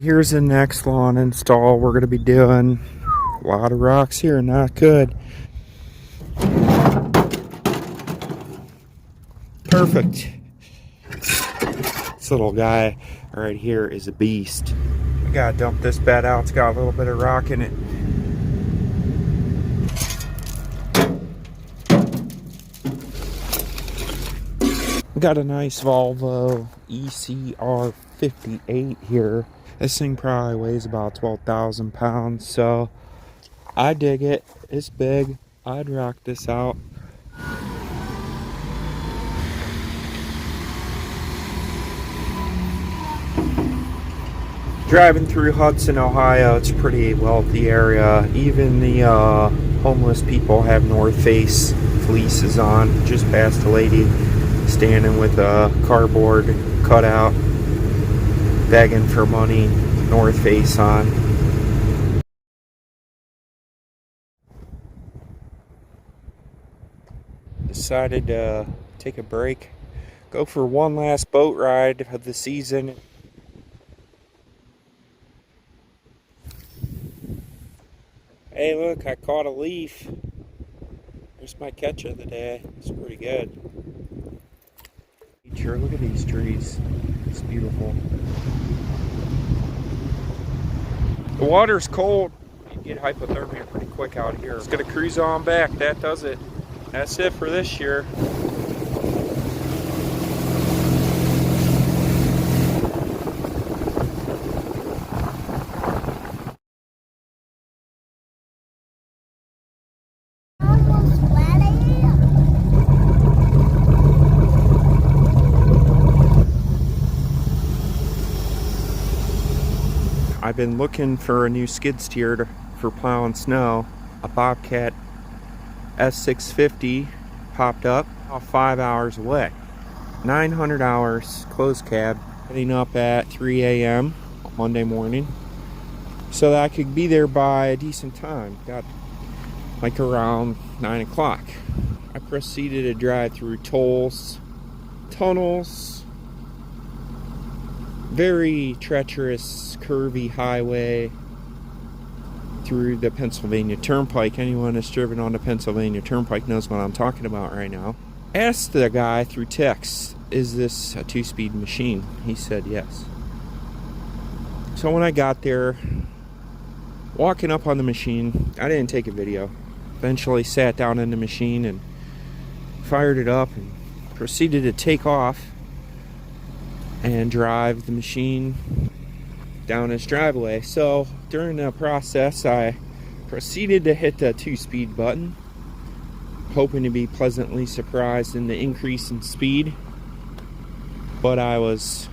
Here's the next lawn install we're going to be doing. A lot of rocks here, not good. Perfect. This little guy right here is a beast. We gotta dump this bed out. It's got a little bit of rock in it. We got a nice Volvo ECR 58 here. This thing probably weighs about 12,000 pounds, so I dig it. It's big. I'd rock this out. Driving through Hudson, Ohio, it's a pretty wealthy area. Even the homeless people have North Face fleeces on. Just past a lady standing with a cardboard cutout, begging for money, North Face on. Decided to take a break, go for one last boat ride of the season. Hey, look, I caught a leaf. There's my catch of the day. It's pretty good. Sure, look at these trees. It's beautiful. The water's cold. You get hypothermia pretty quick out here. It's gonna cruise on back. That does it. That's it for this year. I've been looking for a new skid steer for plowing snow. A Bobcat S650 popped up about 5 hours away. 900 hours, closed cab, heading up at 3 a.m. Monday morning so that I could be there by a decent time. Got like around 9 o'clock. I proceeded to drive through tolls, tunnels, very treacherous, curvy highway through the Pennsylvania Turnpike. Anyone that's driven on the Pennsylvania Turnpike knows what I'm talking about right now. Asked the guy through text, is this a 2-speed machine? He said yes. So when I got there, walking up on the machine, I didn't take a video. Eventually sat down in the machine and fired it up and proceeded to take off and drive the machine down its driveway. So during the process, I proceeded to hit the 2-speed button, hoping to be pleasantly surprised in the increase in speed, but I was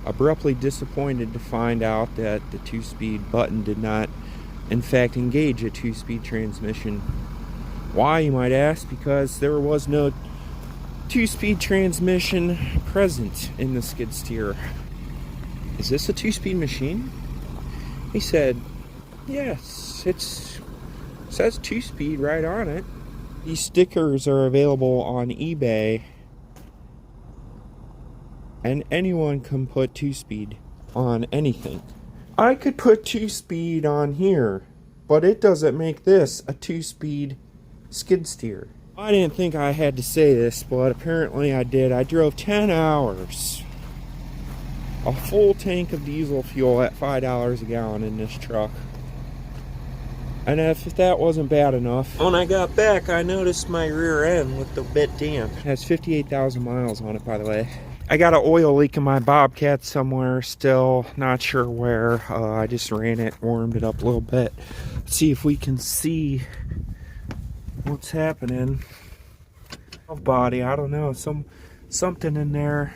abruptly disappointed to find out that the 2-speed button did not in fact engage a 2-speed transmission. Why, you might ask? Because there was no 2-speed transmission present in the skid steer. Is this a 2-speed machine? He said, yes, it says 2-speed right on it. These stickers are available on eBay, and anyone can put 2-speed on anything. I could put 2-speed on here, but it doesn't make this a 2-speed skid steer. I didn't think I had to say this, but apparently I did. I drove 10 hours, a full tank of diesel fuel at $5 a gallon in this truck. And if that wasn't bad enough, when I got back, I noticed my rear end looked a bit damp. It has 58,000 miles on it, by the way. I got an oil leak in my Bobcat somewhere still, not sure where. I just ran it, warmed it up a little bit. Let's see if we can see what's happening. Body, I don't know, something in there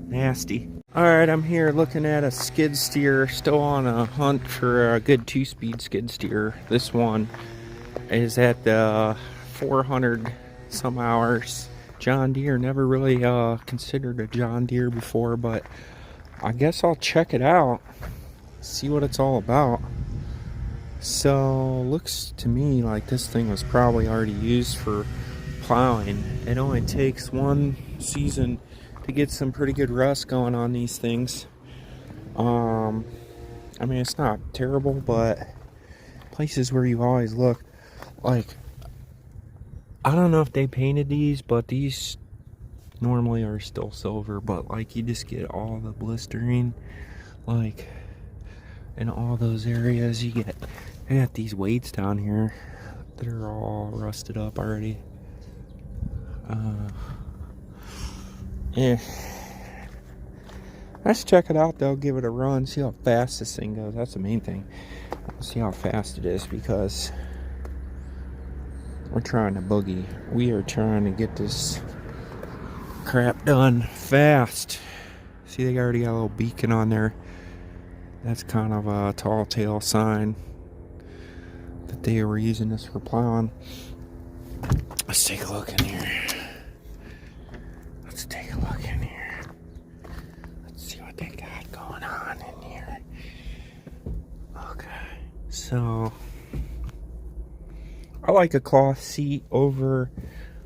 nasty. Alright, I'm here looking at a skid steer, still on a hunt for a good 2-speed skid steer. This one is at the 400 some hours. John Deere, never really considered a John Deere before, but I guess I'll check it out, see what it's all about. So looks to me like this thing was probably already used for plowing. It only takes one season to get some pretty good rust going on these things. I mean, it's not terrible, but places where you always look, like, I don't know if they painted these, but these normally are still silver, but like you just get all the blistering, like in all those areas. You got these weights down here that are all rusted up already. Yeah, let's check it out though, give it a run, see how fast this thing goes. That's the main thing. See how fast it is, because we're trying to boogie. We are trying to get this crap done fast. See, they already got a little beacon on there. That's kind of a tall tale sign that they were using this for plowing. Let's take a look in here. Let's take a look in here. Let's see what they got going on in here. Okay, so I like a cloth seat over.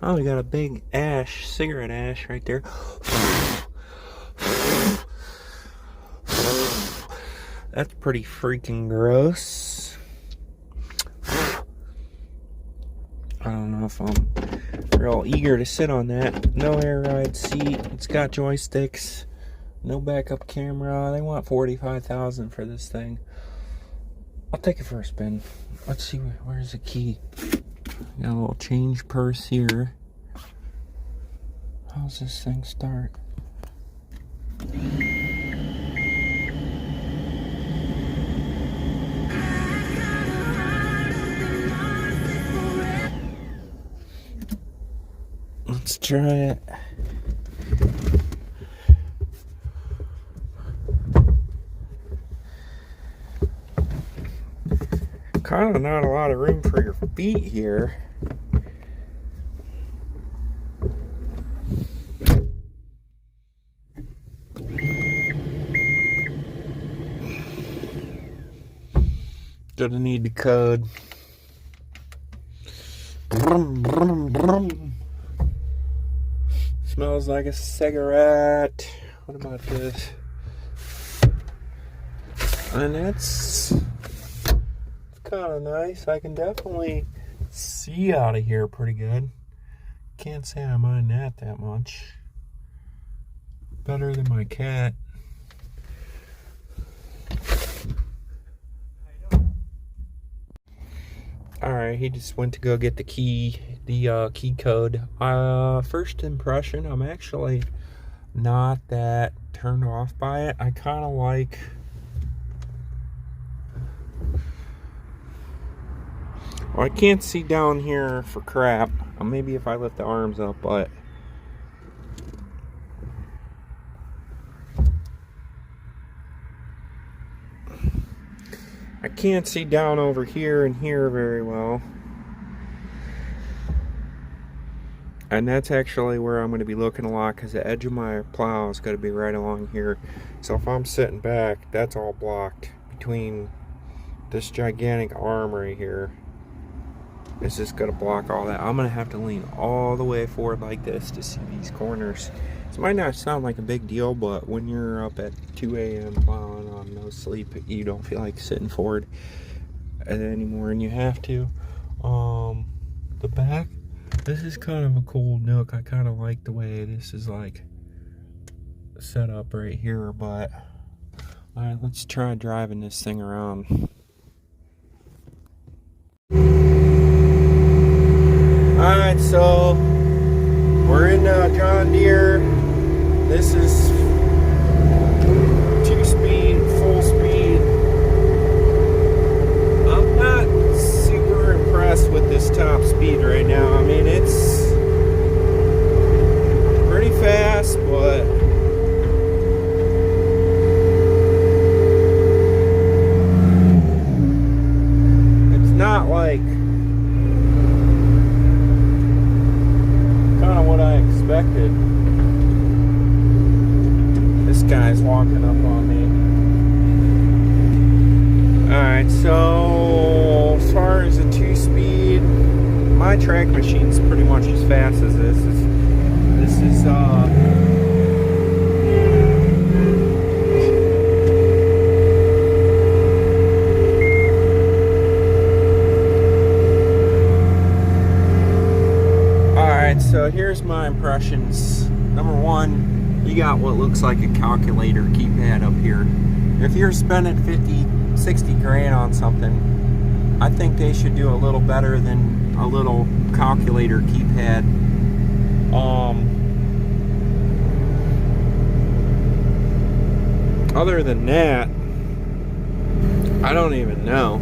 Oh, we got a big ash, cigarette ash right there. That's pretty freaking gross. I don't know if I'm real eager to sit on that. No air ride seat. It's got joysticks. No backup camera. They want $45,000 for this thing. I'll take it for a spin. Let's see, where's the key? Got a little change purse here. How's this thing start? Let's try it. Kind of not a lot of room for your feet here. Gonna need the code. Brum, brum, brum. Smells like a cigarette. What about this? And it's kind of nice. I can definitely see out of here pretty good. Can't say I mind that much. Better than my cat. Alright, he just went to go get the key code. First impression, I'm actually not that turned off by it. I kind of like... Well, I can't see down here for crap. Maybe if I lift the arms up, but... I can't see down over here and here very well. And that's actually where I'm going to be looking a lot, because the edge of my plow is going to be right along here. So if I'm sitting back, that's all blocked between this gigantic arm right here. It's just going to block all that. I'm going to have to lean all the way forward like this to see these corners. This might not sound like a big deal, but when you're up at 2 a.m. plowing on no sleep, you don't feel like sitting forward anymore, and you have to. The back, this is kind of a cool nook. I kind of like the way this is like set up right here, but alright, let's try driving this thing around. Alright, so we're in John Deere. This is 2-speed, full speed. I'm not super impressed with this top speed right now. I mean, it's pretty fast, but it's not like kind of what I expected. This guy's walking up on me. Alright, so as far as the 2-speed, my track machine's pretty much as fast as this. This is my impressions. Number one, you got what looks like a calculator keypad up here. If you're spending 50, 60 grand on something, I think they should do a little better than a little calculator keypad. Other than that, I don't even know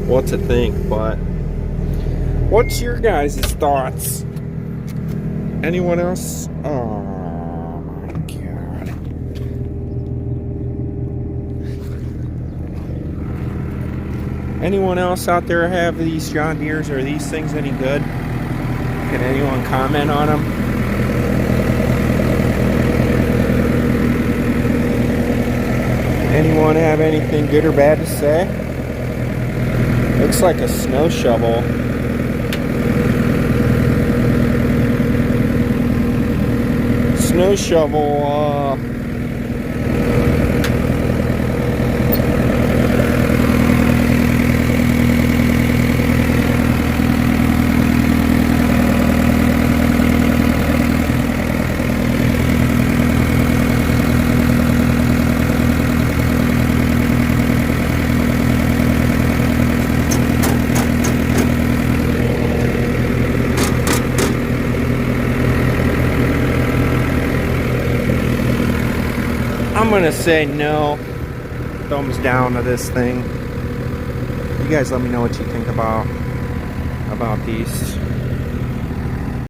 what to think, but what's your guys' thoughts? Anyone else? Oh my God. Anyone else out there have these John Deeres? Are these things any good? Can anyone comment on them? Anyone have anything good or bad to say? Looks like a snow shovel. Snow shovel, I'm gonna say no. Thumbs down to this thing. You guys let me know what you think about these.